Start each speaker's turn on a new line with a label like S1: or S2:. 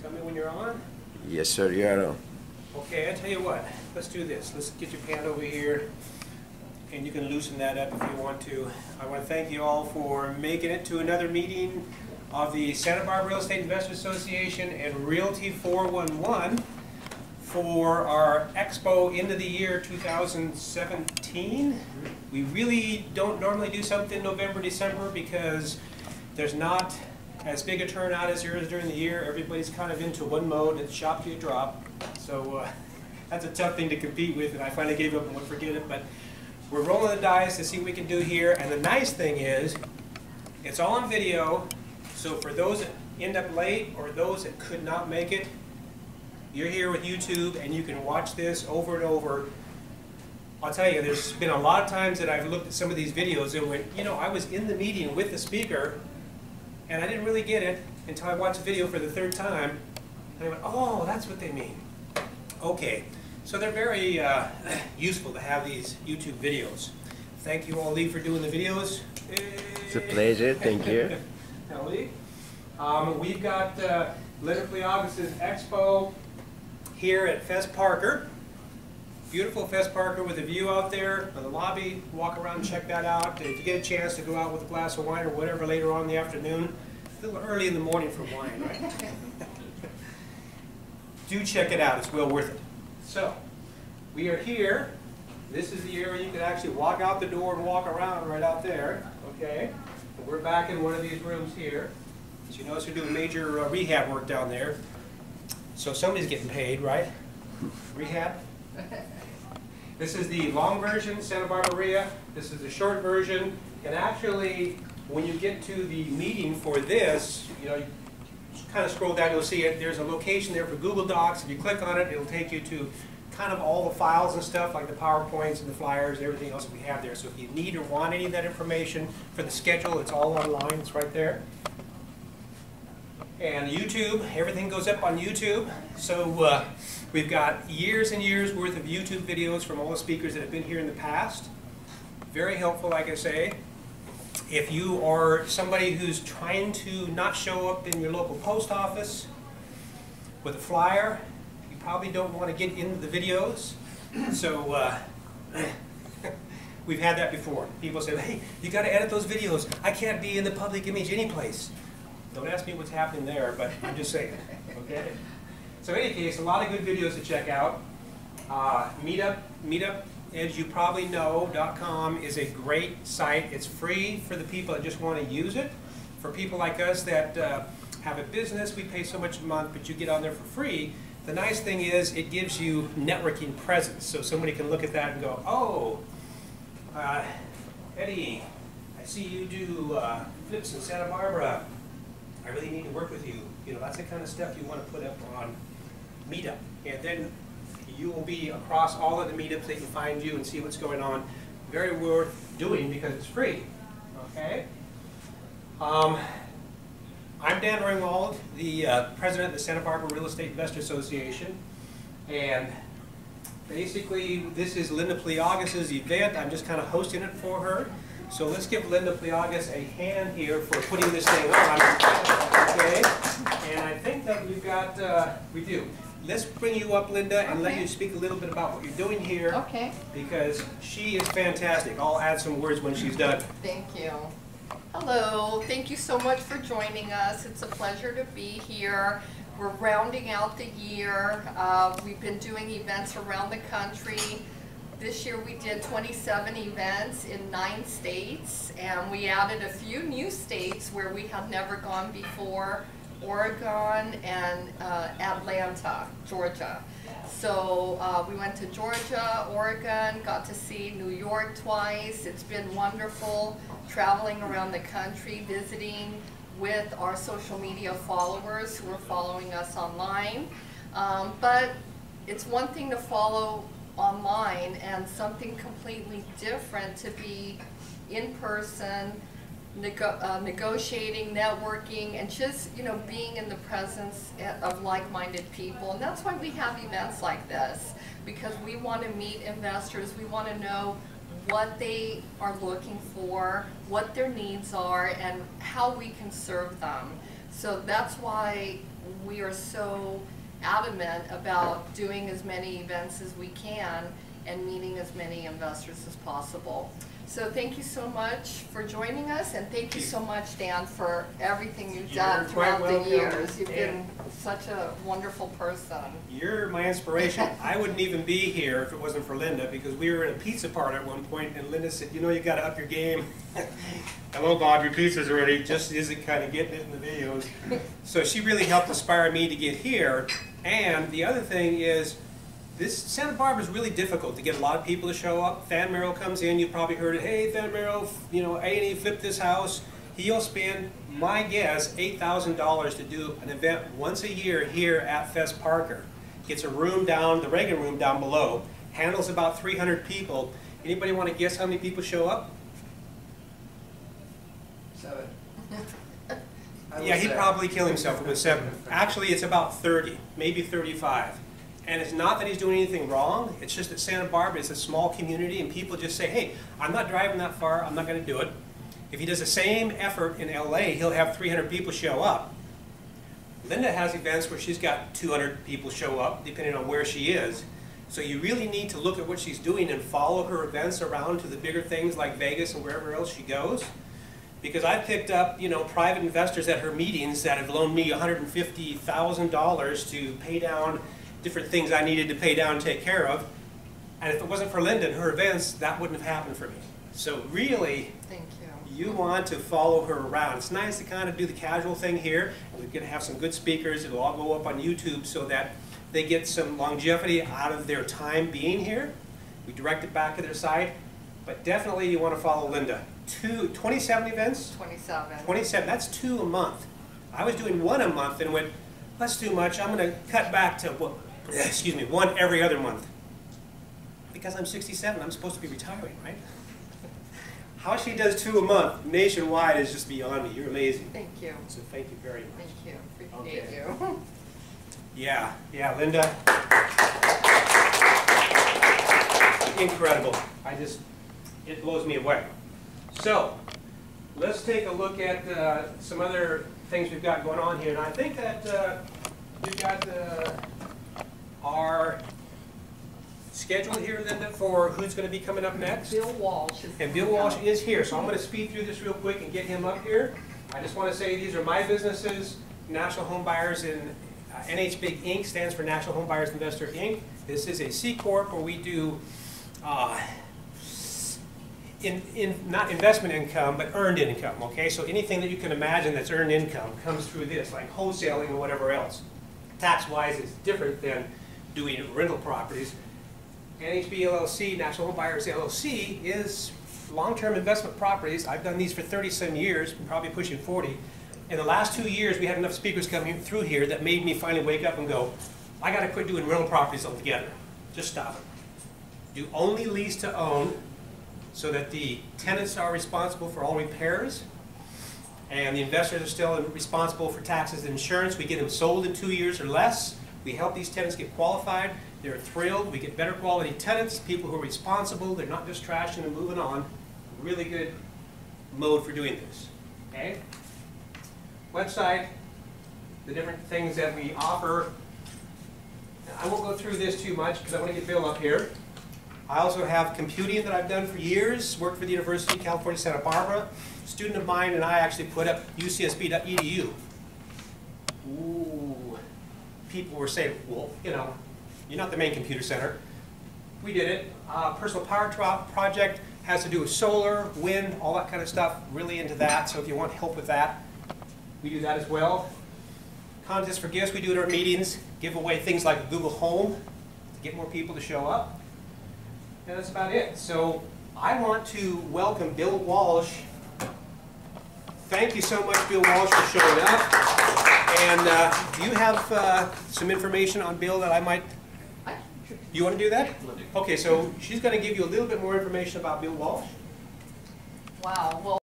S1: Tell me when you're on.
S2: Yes, sir, you're on.
S1: Okay, I tell you what. Let's do this. Let's get your pan over here, and you can loosen that up if you want to. I want to thank you all for making it to another meeting of the Santa Barbara Real Estate Investors Association and Realty 411 for our Expo end of the year 2017. We really don't normally do something November, December because there's not as big a turnout as there is during the year. Everybody's kind of into one mode, it's shop till you drop. So that's a tough thing to compete with, and I finally gave up and would forget it. But we're rolling the dice to see what we can do here. And the nice thing is, it's all on video. So for those that end up late or those that could not make it, you're here with YouTube and you can watch this over and over. I'll tell you, there's been a lot of times that I've looked at some of these videos and went, you know, I was in the meeting with the speaker and I didn't really get it until I watched the video for the third time. And I went, oh, that's what they mean. Okay, so they're very useful to have these YouTube videos. Thank you all, Lee, for doing the videos.
S2: It's a pleasure, thank you.
S1: Lee. We've got Linda Pliagas' Expo here at Fest Parker. Beautiful Fest Parker with a view out there on the lobby. Walk around and check that out. If you get a chance to go out with a glass of wine or whatever later on in the afternoon, a little early in the morning for wine, right? Do check it out, it's well worth it. So, we are here. This is the area you can actually walk out the door and walk around right out there, okay? And we're back in one of these rooms here. As you notice, we're doing major rehab work down there. So somebody's getting paid, right? Rehab? This is the long version, Santa Barbara. This is the short version. And actually, when you get to the meeting for this, you know, you kind of scroll down, you'll see it. There's a location there for Google Docs. If you click on it, it'll take you to kind of all the files and stuff, like the PowerPoints and the flyers and everything else that we have there. So if you need or want any of that information for the schedule, it's all online. It's right there. And YouTube, everything goes up on YouTube. So we've got years and years worth of YouTube videos from all the speakers that have been here in the past. Very helpful, like I say. If you are somebody who's trying to not show up in your local post office with a flyer, you probably don't want to get into the videos. So we've had that before. People say, hey, you got to edit those videos. I can't be in the public image anyplace. Don't ask me what's happening there, but I'm just saying, okay? So in any case, a lot of good videos to check out. Meetup, as you probably know, .com is a great site. It's free for the people that just want to use it. For people like us that have a business, we pay so much a month, but you get on there for free. The nice thing is it gives you networking presence. So somebody can look at that and go, oh, Eddie, I see you do flips in Santa Barbara. I really need to work with you. You know, that's the kind of stuff you want to put up on Meetup. And then you will be across all of the meetups. They can find you and see what's going on. Very worth doing because it's free. Okay? I'm Dan Ringwald, the president of the Santa Barbara Real Estate Investors Association. And basically, this is Linda Pliagas' event. I'm just kind of hosting it for her. So let's give Linda Pliagas a hand here for putting this thing on. Okay? And I think that we've got, we do. Let's bring you up, Linda, and let you speak a little bit about what you're doing here.
S3: Okay.
S1: Because she is fantastic. I'll add some words when she's done.
S3: Thank you. Hello. Thank you so much for joining us. It's a pleasure to be here. We're rounding out the year. We've been doing events around the country. This year we did 27 events in 9 states, and we added a few new states where we had never gone before, Oregon and Atlanta, Georgia. So we went to Georgia, Oregon, got to see New York twice. It's been wonderful traveling around the country, visiting with our social media followers who are following us online. But it's one thing to follow online and something completely different to be in person, negotiating, networking, and just, you know, being in the presence of like-minded people. And that's why we have events like this, because we want to meet investors. We want to know what they are looking for, what their needs are, and how we can serve them. So that's why we are so adamant about doing as many events as we can and meeting as many investors as possible. So thank you so much for joining us, and thank you so much, Dan, for everything you've done throughout the years. You've been such a wonderful person.
S1: You're my inspiration. I wouldn't even be here if it wasn't for Linda, because we were in a pizza parlor at one point, and Linda said, you know, you got to up your game. Hello, Bob, your pizza's ready. Just isn't kind of getting it in the videos. So she really helped inspire me to get here. And the other thing is, this Santa Barbara is really difficult to get a lot of people to show up. Fan Merrill comes in, you probably heard it, hey, Fan Merrill, you know, A&E flipped this house. He'll spend, my guess, $8,000 to do an event once a year here at Fest Parker. Gets a room down, the regular room down below, handles about 300 people. Anybody want to guess how many people show up?
S4: 7.
S1: Yeah, he'd probably kill himself if it was 7. Actually, it's about 30, maybe 35. And it's not that he's doing anything wrong, it's just that Santa Barbara is a small community and people just say, hey, I'm not driving that far, I'm not going to do it. If he does the same effort in LA, he'll have 300 people show up. Linda has events where she's got 200 people show up, depending on where she is. So you really need to look at what she's doing and follow her events around to the bigger things like Vegas and wherever else she goes. Because I've picked up, you know, private investors at her meetings that have loaned me $150,000 to pay down different things I needed to pay down and take care of. And if it wasn't for Linda and her events, that wouldn't have happened for me. So really,
S3: thank
S1: you want to follow her around. It's nice to kind of do the casual thing here. We're going to have some good speakers. It'll all go up on YouTube so that they get some longevity out of their time being here. We direct it back to their site. But definitely you want to follow Linda. 27 events?
S3: 27.
S1: 27, that's 2 a month. I was doing 1 a month and went, that's too much. I'm going to cut back to, well, excuse me, 1 every other month. Because I'm 67, I'm supposed to be retiring, right? How she does 2 a month nationwide is just beyond me. You're amazing.
S3: Thank you.
S1: So thank you very much.
S3: Thank you. Appreciate you.
S1: Yeah, Linda. Incredible. It blows me away. So, let's take a look at some other things we've got going on here. And I think that we've got our schedule here, Linda, for who's going to be coming up next.
S3: Bill Walsh.
S1: And Bill Walsh is here, so I'm going to speed through this real quick and get him up here. I just want to say these are my businesses, National Home Buyers, and NHBIG Inc. stands for National Home Buyers Investor Inc. This is a C Corp where we do not investment income, but earned income, okay? So anything that you can imagine that's earned income comes through this, like wholesaling or whatever else. Tax-wise, it's different than doing rental properties. NHB LLC, National Home Buyers LLC, is long-term investment properties. I've done these for 30-some years, probably pushing 40. In the last 2 years, we had enough speakers coming through here that made me finally wake up and go, I got to quit doing rental properties altogether. Just stop it. Do only lease to own, so that the tenants are responsible for all repairs, and the investors are still responsible for taxes and insurance. We get them sold in 2 years or less. We help these tenants get qualified. They're thrilled. We get better quality tenants, people who are responsible. They're not just trashing and moving on. Really good mode for doing this. Okay? Website, the different things that we offer. I won't go through this too much because I want to get Bill up here. I also have computing that I've done for years, worked for the University of California, Santa Barbara. A student of mine and I actually put up ucsb.edu. Ooh, people were saying, well, you know, you're not the main computer center. We did it. Personal power project has to do with solar, wind, all that kind of stuff. Really into that, so if you want help with that, we do that as well. Contest for gifts, we do at our meetings. Give away things like Google Home to get more people to show up. And that's about it. So I want to welcome Bill Walsh. Thank you so much, Bill Walsh, for showing up. And do you have some information on Bill that I might... You want to do that? Okay, so she's going to give you a little bit more information about Bill Walsh.
S3: Wow. Well.